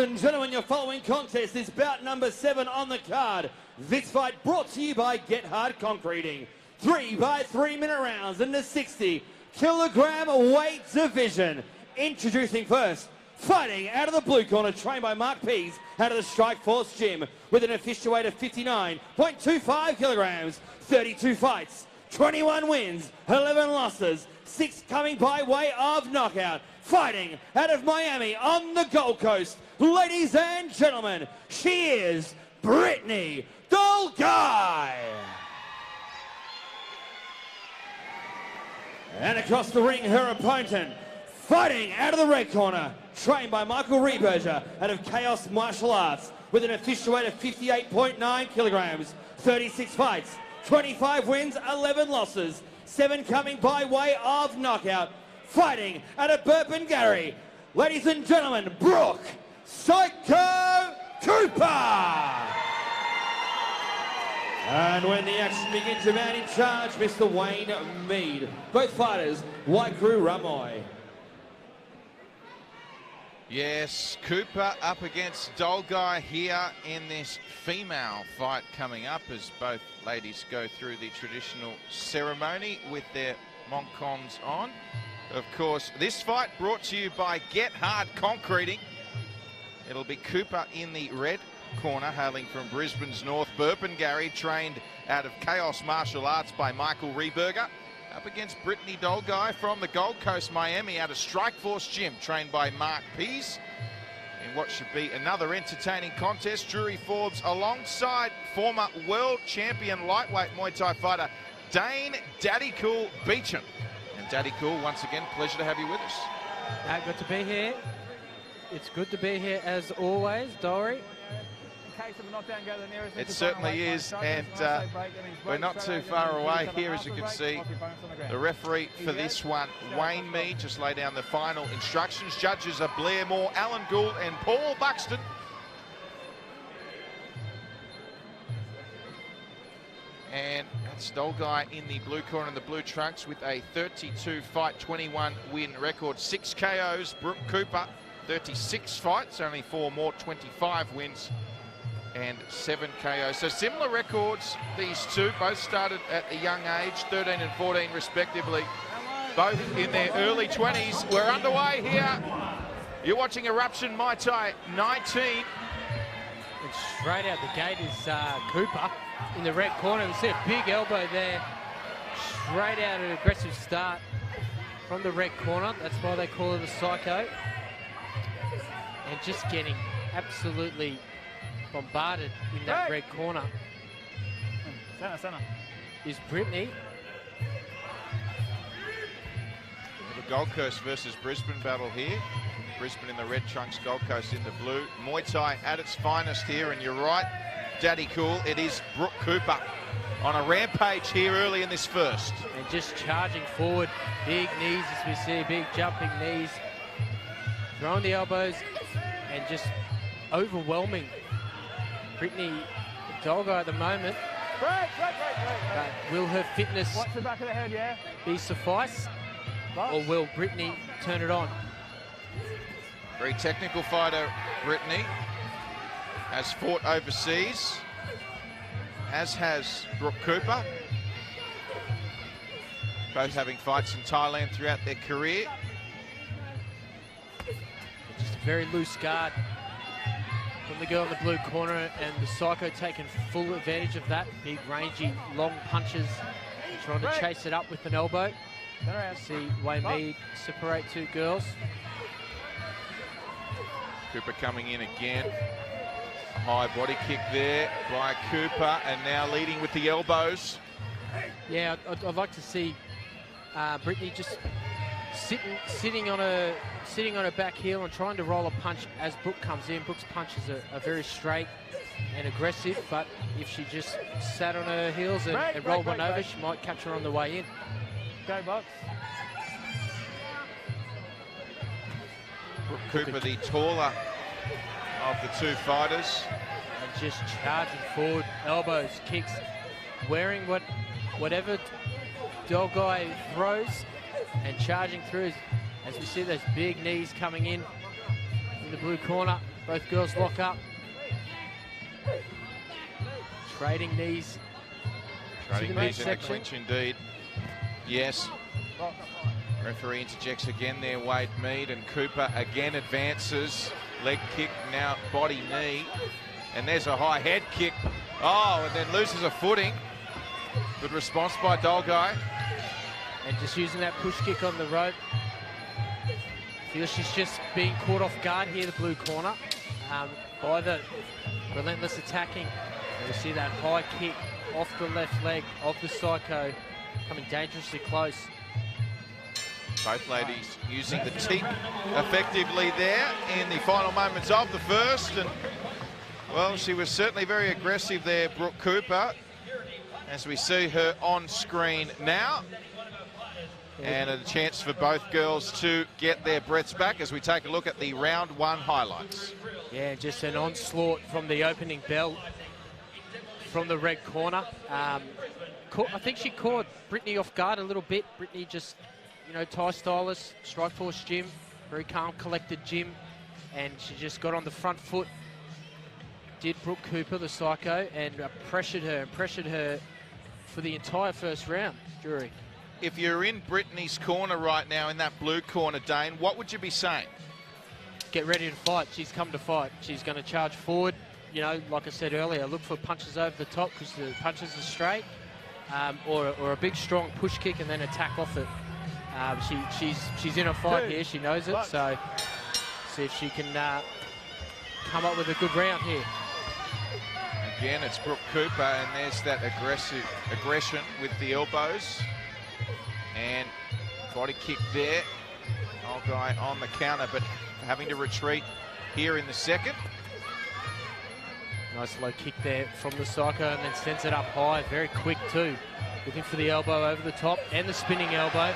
and gentlemen, your following contest is bout number 7 on the card. This fight brought to you by Get Hard Concreting. 3 by 3 minute rounds in the 60 kilogram weight division. Introducing first, fighting out of the blue corner, trained by Mark Pease out of the Strikeforce gym with an official weight of 59.25 kilograms, 32 fights, 21 wins, 11 losses, 6 coming by way of knockout. Fighting out of Miami on the Gold Coast, ladies and gentlemen, she is Britney Dolheguy. And across the ring, her opponent, fighting out of the red corner, trained by Michael Reberger out of Kaos Martial Arts with an official weight of 58.9 kilograms, 36 fights, 25 wins, 11 losses, 7 coming by way of knockout. Fighting out of Brisbane, ladies and gentlemen, Brooke Psycho Cooper. And when the action begins, the man in charge, Mr. Wayne Mead. Both fighters, Waikru Ramoy. Yes, Cooper up against Dolheguy here in this female fight coming up as both ladies go through the traditional ceremony with their moncons on. Of course, this fight brought to you by Get Hard Concreting. It'll be Cooper in the red corner, hailing from Brisbane's North Burpengary, trained out of Kaos Martial Arts by Michael Reberger. Up against Britney Dolheguy from the Gold Coast, Miami, out of Strikeforce Gym, trained by Mark Pease. In what should be another entertaining contest, Drury Forbes alongside former world champion lightweight Muay Thai fighter Dane Daddy Cool Beecham. And Daddy Cool, once again, pleasure to have you with us. Good to be here. It's good to be here as always, Dory. It certainly is, and we're not too far away here, as you can see. The referee for this one, Wayne Mead, just lay down the final instructions. Judges are Blair Moore, Alan Gould and Paul Buxton. And that's Dolheguy in the blue corner and the blue trunks with a 32-fight, 21-win record. 6 KOs. Brooke Cooper, 36 fights, only 4 more, 25 wins and 7 KOs. So similar records, these two. Both started at a young age, 13 and 14 respectively. Both in their early 20s. We're underway here. You're watching Eruption Muay Thai 19. And straight out the gate is Cooper in the red corner. We see a big elbow there. Straight out an aggressive start from the red corner. That's why they call it a psycho. And just getting absolutely bombarded in that red corner is Britney. The Gold Coast versus Brisbane battle here. Brisbane in the red trunks, Gold Coast in the blue. Muay Thai at its finest here, and you're right, Daddy Cool, it is Brooke Cooper on a rampage here early in this first. And just charging forward, big knees as we see, big jumping knees, throwing the elbows and just overwhelming Britney Dolheguy at the moment. But will her fitness Watch the back of the head, yeah? be suffice, or will Britney turn it on? Very technical fighter, Britney. Has fought overseas, as has Brooke Cooper. Both having fights in Thailand throughout their career. Just a very loose guard from the girl in the blue corner, and the psycho taking full advantage of that. Big, rangy, long punches, trying to chase it up with an elbow. See Wayne Mead separate two girls. Cooper coming in again. A high body kick there by Cooper, and now leading with the elbows. Yeah, I'd like to see Britney just sitting on her back heel and trying to roll a punch as Brooke comes in. Brooke's punches are very straight and aggressive, but if she just sat on her heels and rolled one over, she might catch her on the way in. Go, Bucks. Brooke Cooper, the taller of the two fighters. And just charging forward, elbows, kicks, wearing whatever Dolheguy throws and charging through as we see those big knees coming in the blue corner. Both girls lock up. Trading knees. Trading knees in the clinch indeed. Yes. Referee interjects again there, Wade Mead, and Cooper again advances. Leg kick, now body knee. And there's a high head kick. Oh, and then loses a footing. Good response by Dolheguy. And just using that push kick on the rope. Feels she's just being caught off guard here, the blue corner, by the relentless attacking. And we see that high kick off the left leg of the Psycho, coming dangerously close. Both ladies using the teep effectively there in the final moments of the first. And, well, she was certainly very aggressive there, Brooke Cooper, as we see her on screen now. And a chance for both girls to get their breaths back as we take a look at the round 1 highlights. Yeah, just an onslaught from the opening bell from the red corner. I think she caught Britney off guard a little bit. Britney just, you know, Thai stylist, Strikeforce gym, very calm, collected gym, and she just got on the front foot. Did Brooke Cooper, the Psycho, and pressured her for the entire first round, Drury. If you're in Britney's corner right now, in that blue corner, Dane, what would you be saying? Get ready to fight. She's come to fight. She's going to charge forward. You know, like I said earlier, look for punches over the top because the punches are straight, or a big strong push kick and then attack off it. She's in a fight here. She knows it. So see if she can come up with a good round here. Again, it's Brooke Cooper, and there's that aggression with the elbows. And body kick there. Old guy on the counter, but having to retreat here in the second. Nice low kick there from the Psycho, and then sends it up high, very quick too. Looking for the elbow over the top and the spinning elbow.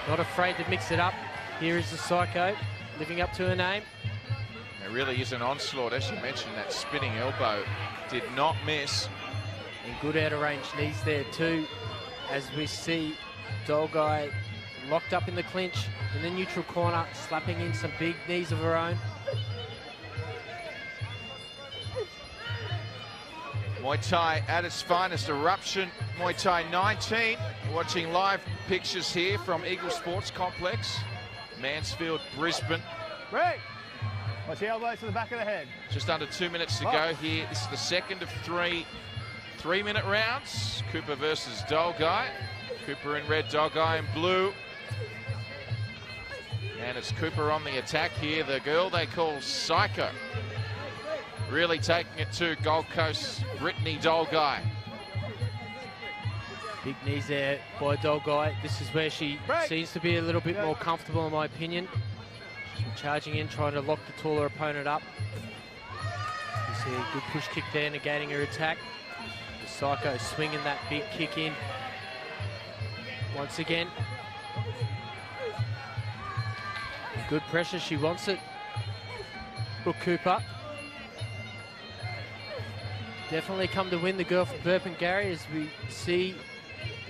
Not afraid to mix it up. Here is the Psycho, living up to her name. It really is an onslaught, as you mentioned. That spinning elbow did not miss. And good out of range knees there too, as we see Dolheguy locked up in the clinch in the neutral corner, slapping in some big knees of her own. Muay Thai at its finest, Eruption Muay Thai 19. Watching live pictures here from Eagle Sports Complex, Mansfield, Brisbane. Break. Watch the elbows to the back of the head. Just under 2 minutes to go here. This is the second of three 3-minute rounds. Cooper versus Dolheguy. Cooper in red, Dolheguy in blue. And it's Cooper on the attack here. The girl they call Psycho. Really taking it to Gold Coast, Britney Dolheguy. Big knees there by Dolheguy. This is where she seems to be a little bit more comfortable, in my opinion. She's charging in, trying to lock the taller opponent up. You see a good push kick there, negating her attack. The Psycho swinging that big kick in. Once again. Good pressure, she wants it. Brooke Cooper. Definitely come to win, the girl from Burpengary, as we see.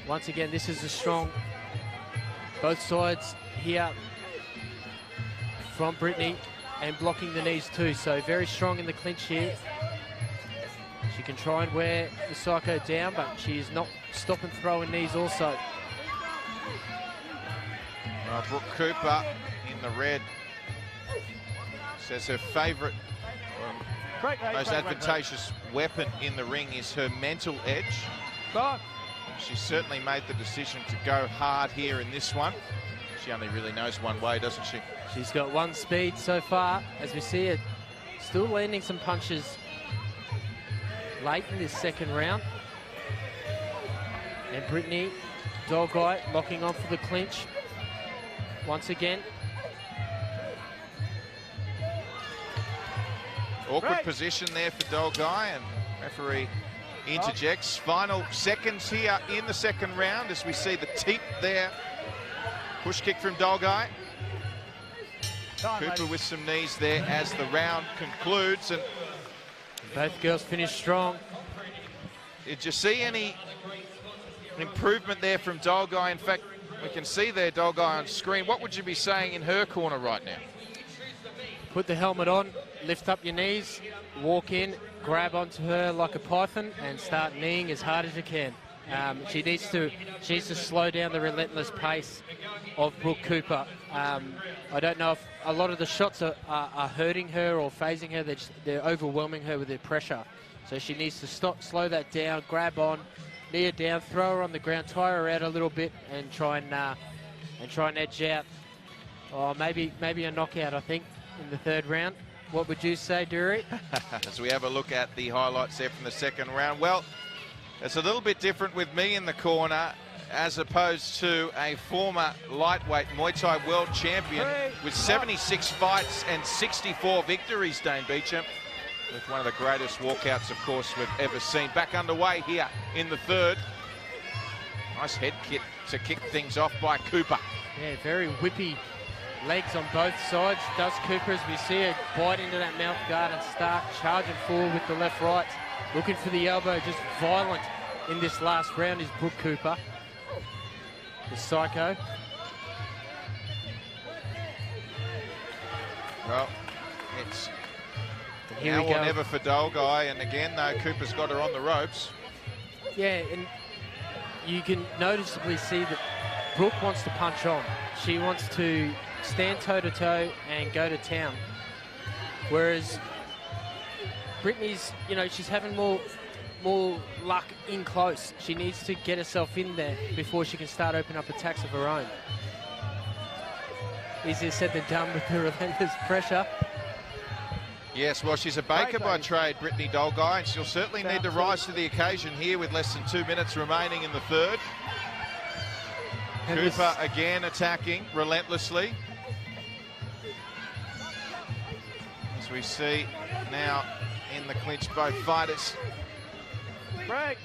Once again, this is a strong, both sides here from Britney, and blocking the knees too. So very strong in the clinch here. She can try and wear the Psycho down, but she is not stopping throwing knees also. Brooke Cooper in the red says her favourite, most advantageous weapon in the ring is her mental edge. She certainly made the decision to go hard here in this one. She only really knows one way, doesn't she? She's got one speed so far, as we see it. Still landing some punches late in this second round. And Britney Dolheguy locking on for the clinch once again. Awkward position there for Dolheguy, and referee interjects. Final seconds here in the second round as we see the teep there. Push kick from Dolheguy. Cooper with some knees there as the round concludes. And both girls finish strong. Did you see any improvement there from Dolheguy? In fact, we can see there Dolheguy on screen. What would you be saying in her corner right now? Put the helmet on, lift up your knees, walk in, grab onto her like a python and start kneeing as hard as you can. She needs to slow down the relentless pace of Brooke Cooper. I don't know if a lot of the shots are hurting her or phasing her. They're overwhelming her with their pressure. So she needs to stop, slow that down, grab on, knee her down, throw her on the ground, tire her out a little bit, and try and edge out. Oh, maybe a knockout, I think, in the third round. What would you say, Dury? As we have a look at the highlights there from the second round. Well, it's a little bit different with me in the corner as opposed to a former lightweight Muay Thai world champion with 76 fights and 64 victories, Dane Beecham, with one of the greatest walkouts, of course, we've ever seen. Back underway here in the third. Nice head kick to kick things off by Cooper. Yeah, very whippy legs on both sides. Does Cooper, as we see her bite into that mouth guard and start charging forward with the left-right. Looking for the elbow, just violent in this last round is Brooke Cooper. The Psycho. Well, it's here now we or go. never for Dolheguy, and again, though, Cooper's got her on the ropes. Yeah, and you can noticeably see that Brooke wants to punch on. She wants to stand toe-to-toe and go to town. Whereas Britney's, she's having more luck in close. She needs to get herself in there before she can start opening up attacks of her own. Easier said than done with the relentless pressure. Yes, well, she's a baker by trade, Britney Dolheguy, and she'll certainly need to rise to the occasion here with less than 2 minutes remaining in the third. And Cooper again attacking relentlessly. As we see now in the clinch, both fighters. Break.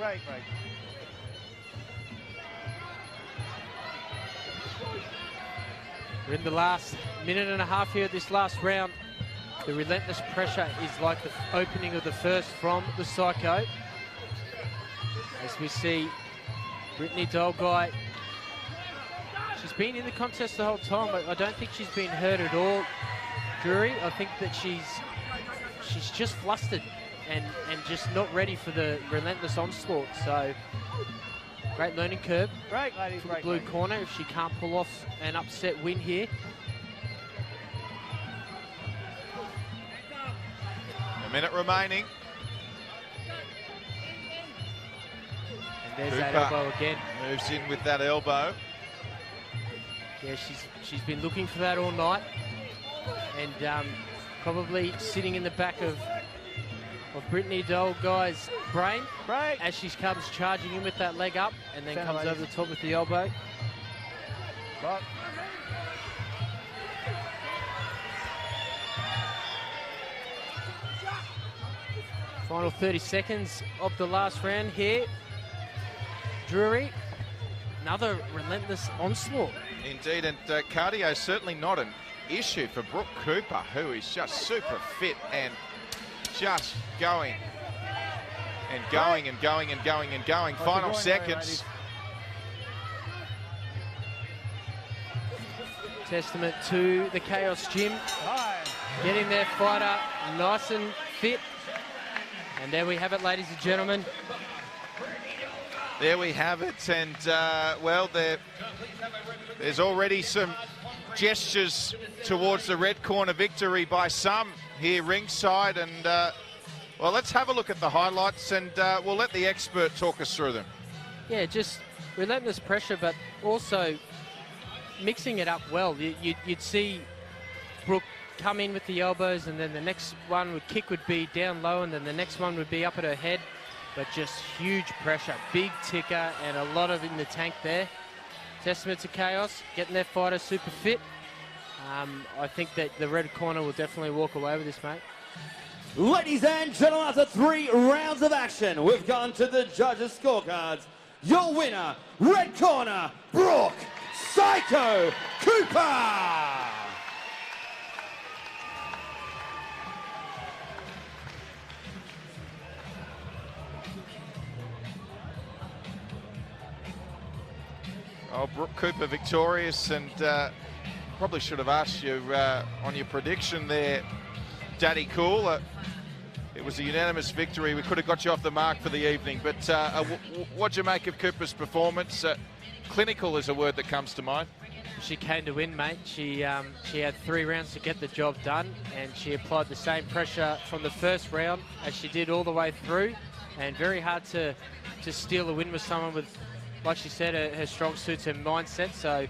We're in the last minute and a half here at this last round. The relentless pressure is like the opening of the first from the Psycho. As we see Britney Dolheguy, she's been in the contest the whole time, but I don't think she's been hurt at all, Drury. I think that she's just flustered and just not ready for the relentless onslaught. So great learning curve Break, ladies, for the blue corner if she can't pull off an upset win here. A minute remaining. And there's that Cooper elbow again. moves in with that elbow. Yeah, she's been looking for that all night, and probably sitting in the back of Britney Dolheguy's brain as she comes charging in with that leg up and then comes over the top with the elbow. But Final 30 seconds of the last round here. Drury, another relentless onslaught. Indeed, and cardio is certainly not an issue for Brooke Cooper, who is just super fit and just going and going and going and going and going. Final seconds. Testament to the Kaos gym, getting their fighter nice and fit. And there we have it, ladies and gentlemen. There we have it, and well, there's already some gestures towards the red corner victory by some here ringside, and well, let's have a look at the highlights, and we'll let the expert talk us through them. Yeah, just relentless pressure, but also mixing it up well. You'd see Brooke come in with the elbows, and then the next one would be down low, and then the next one would be up at her head. But just huge pressure, big ticker, and a lot of in the tank there. Testament to Kaos, getting their fighter super fit. I think that the red corner will definitely walk away with this, mate. Ladies and gentlemen, after 3 rounds of action, we've gone to the judges' scorecards. Your winner, red corner, Brooke Psycho Cooper. Oh, Brooke Cooper victorious, and probably should have asked you on your prediction there, Daddy Cool. It was a unanimous victory. We could have got you off the mark for the evening, but what'd you make of Cooper's performance? Clinical is a word that comes to mind. She came to win, mate. She had 3 rounds to get the job done, and she applied the same pressure from the first round as she did all the way through. And very hard to steal a win with someone with, like she said, her strong suits and mindset. So